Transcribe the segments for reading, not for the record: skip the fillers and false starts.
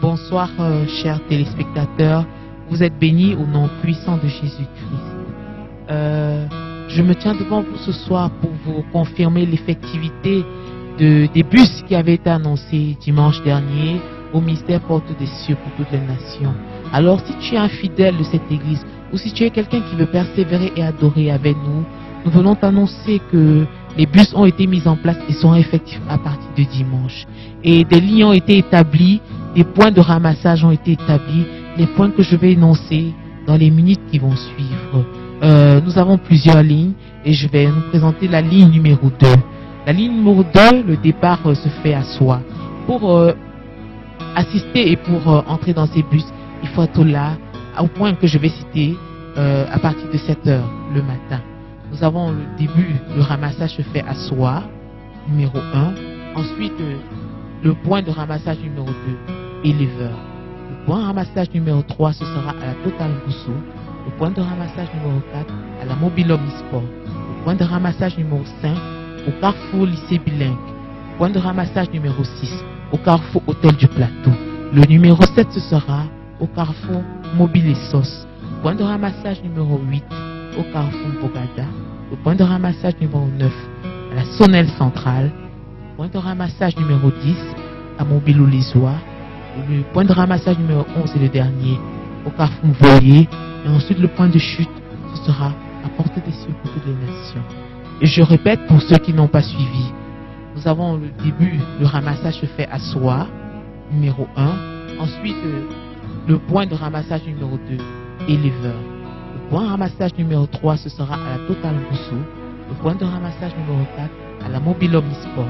Bonsoir, chers téléspectateurs. Vous êtes bénis au nom puissant de Jésus-Christ. Je me tiens devant vous ce soir pour vous confirmer l'effectivité des bus qui avaient été annoncés dimanche dernier au ministère Porte des Cieux pour toutes les nations. Alors, si tu es un fidèle de cette église ou si tu es quelqu'un qui veut persévérer et adorer avec nous, nous venons t'annoncer que les bus ont été mis en place et sont effectifs à partir de dimanche. Et des lignes ont été établies, des points de ramassage ont été établis, les points que je vais énoncer dans les minutes qui vont suivre. Nous avons plusieurs lignes et je vais nous présenter la ligne numéro 2. La ligne numéro 2, le départ se fait à soi. Pour assister et pour entrer dans ces bus, il faut être là, au point que je vais citer, à partir de 7 heures le matin. Nous avons le début, le ramassage se fait à soi, numéro 1. Ensuite, le point de ramassage numéro 2, éleveur. Le point de ramassage numéro 3, ce sera à la Total Bousso. Le point de ramassage numéro 4, à la Mobile Omnisport. Le point de ramassage numéro 5, au Carrefour Lycée Bilingue. Le point de ramassage numéro 6, au Carrefour Hôtel du Plateau. Le numéro 7, ce sera au Carrefour Mobile et Sauce. Le point de ramassage numéro 8, au Carrefour Bogada. Le point de ramassage numéro 9, à la Sonnelle Centrale. Le point de ramassage numéro 10, à Montbéliard-Lisoire. Le point de ramassage numéro 11 et le dernier, au Carrefour Voyer. Et ensuite, le point de chute, ce sera à Porte des Cieux pour toutes les nations. Et je répète pour ceux qui n'ont pas suivi, nous avons le début, le ramassage se fait à soi, numéro 1. Ensuite, le point de ramassage numéro 2, éleveur. Le point de ramassage numéro 3, ce sera à la Total Bousso. Le point de ramassage numéro 4, à la Mobile Omnisport.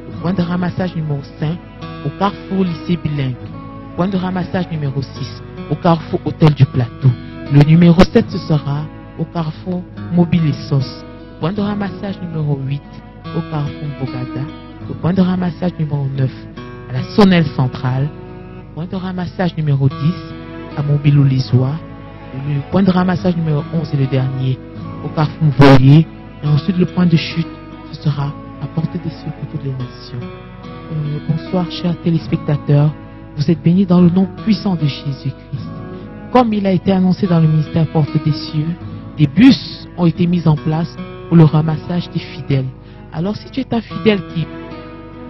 Le point de ramassage numéro 5, au Carrefour Lycée Bilingue. Le point de ramassage numéro 6, au Carrefour Hôtel du Plateau. Le numéro 7, ce sera au Carrefour Mobile et Sauce. Le point de ramassage numéro 8, au Carrefour Bogada. Le point de ramassage numéro 9, à la Sonnelle Centrale. Le point de ramassage numéro 10, à Montbéliard-Lisoire. Le point de ramassage numéro 11 et le dernier, au Carrefour Voyer. Et ensuite, le point de chute, ce sera à Porte des Cieux pour toutes les nations. Bonsoir, chers téléspectateurs. Vous êtes bénis dans le nom puissant de Jésus-Christ. Comme il a été annoncé dans le ministère Porte des Cieux, des bus ont été mis en place pour le ramassage des fidèles. Alors si tu es un fidèle qui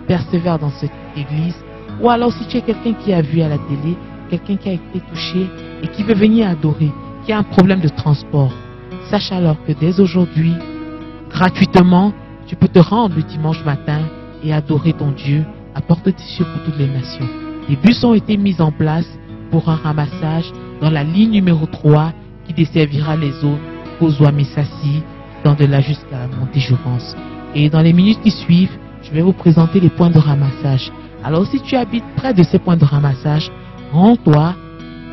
persévère dans cette église, ou alors si tu es quelqu'un qui a vu à la télé, quelqu'un qui a été touché et qui veut venir adorer, qui a un problème de transport, sache alors que dès aujourd'hui, gratuitement, tu peux te rendre le dimanche matin et adorer ton Dieu à Porte des Cieux pour toutes les nations. Des bus ont été mis en place pour un ramassage dans la ligne numéro 3 qui desservira les zones Kozoa-Messassi, dans de là jusqu'à la Montée-Jouvence. Et dans les minutes qui suivent, je vais vous présenter les points de ramassage. Alors si tu habites près de ces points de ramassage, rends-toi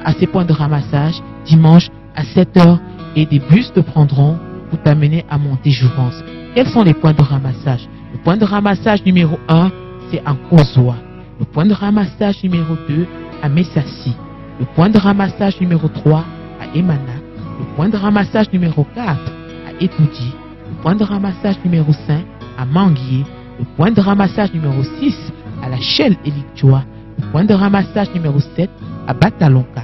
à ces points de ramassage dimanche à 7 heures et des bus te prendront pour t'amener à Montée-Jouvence. Quels sont les points de ramassage? Le point de ramassage numéro 1, c'est à Kozoa. Le point de ramassage numéro 2, à Messassi. Le point de ramassage numéro 3, à Emana. Le point de ramassage numéro 4, à Etoudi. Le point de ramassage numéro 5, à Manguier. Le point de ramassage numéro 6, à la Chelle Elictua. Le point de ramassage numéro 7, à Batalonka.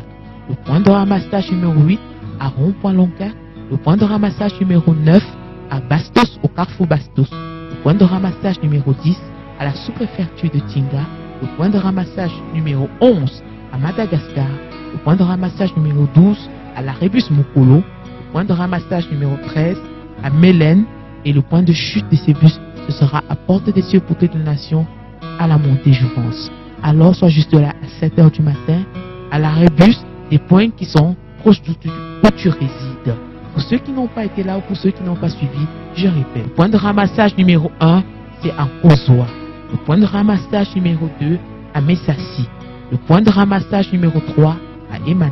Le point de ramassage numéro 8, à Rond-Point-Lonka. Le point de ramassage numéro 9, à Bastos, au Carrefour Bastos. Le point de ramassage numéro 10, à la sous-préfecture de Tinga. Le point de ramassage numéro 11, à Madagascar. Le point de ramassage numéro 12, à la Rébus Mukolo. Le point de ramassage numéro 13, à Mélène. Et le point de chute de ces bus, ce sera à Porte des Cieux pour toutes les nations, à la Montée-Jouvence. Alors, sois juste là à 7 heures du matin, à la Rébus, des points qui sont proches d'où tu résides. Pour ceux qui n'ont pas été là ou pour ceux qui n'ont pas suivi, je répète. Le point de ramassage numéro 1, c'est à Kozoa. Le point de ramassage numéro 2, à Messassi. Le point de ramassage numéro 3, à Emana.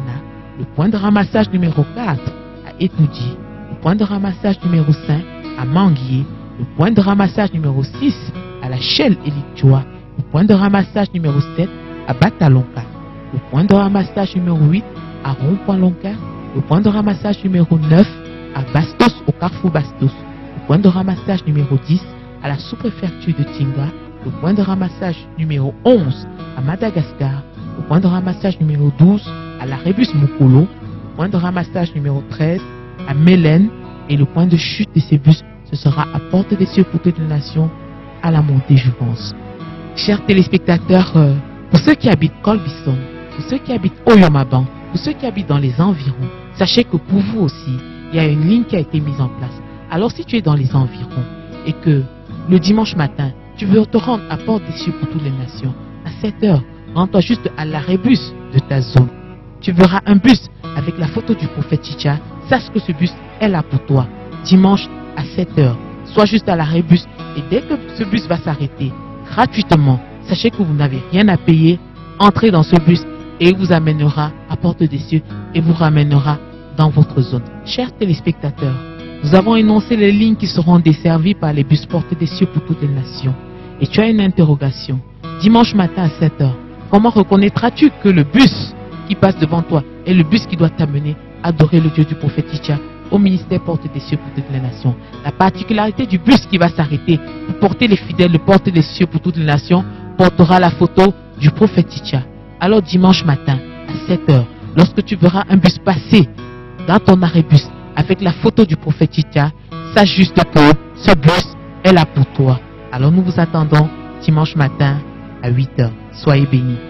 Le point de ramassage numéro 4, à Etoudi. Le point de ramassage numéro 5, à Manguier. Le point de ramassage numéro 6, à la Chelle Elictua. Le point de ramassage numéro 7, à Batalonka. Le point de ramassage numéro 8, à Rond-Point-Lonka. Le point de ramassage numéro 9, à Bastos, au Carrefour Bastos. Le point de ramassage numéro 10, à la sous-préfecture de Tinga. Le point de ramassage numéro 11, à Madagascar. le point de ramassage numéro 12 à l'Arébus Mukolo, le point de ramassage numéro 13 à Mélène et le point de chute de ces bus, ce sera à Porte des Cieux pour toutes les nations à la montée, je pense. Chers téléspectateurs, pour ceux qui habitent Colbison, pour ceux qui habitent Oyamaban, pour ceux qui habitent dans les environs, sachez que pour vous aussi, il y a une ligne qui a été mise en place. Alors si tu es dans les environs et que le dimanche matin, tu veux te rendre à Porte des Cieux pour toutes les nations, à 7 heures, rends-toi juste à l'arrêt-bus de ta zone. Tu verras un bus avec la photo du prophète Chicha. Sache que ce bus est là pour toi. Dimanche à 7 heures. Sois juste à l'arrêt-bus et dès que ce bus va s'arrêter, gratuitement, sachez que vous n'avez rien à payer. Entrez dans ce bus et il vous amènera à Porte des Cieux et vous ramènera dans votre zone. Chers téléspectateurs, nous avons énoncé les lignes qui seront desservies par les bus Porte des Cieux pour toutes les nations. Et tu as une interrogation. Dimanche matin à 7 heures, comment reconnaîtras-tu que le bus qui passe devant toi est le bus qui doit t'amener à adorer le Dieu du prophète Chicha au ministère Porte des Cieux pour toutes les nations? La particularité du bus qui va s'arrêter pour porter les fidèles, le Porte des Cieux pour toutes les nations, portera la photo du prophète Chicha. Alors dimanche matin à 7 heures, lorsque tu verras un bus passer dans ton arrêt-bus avec la photo du prophète Chicha, sache juste que ce bus est là pour toi. Alors nous vous attendons dimanche matin à 8 heures. Soyez bénis.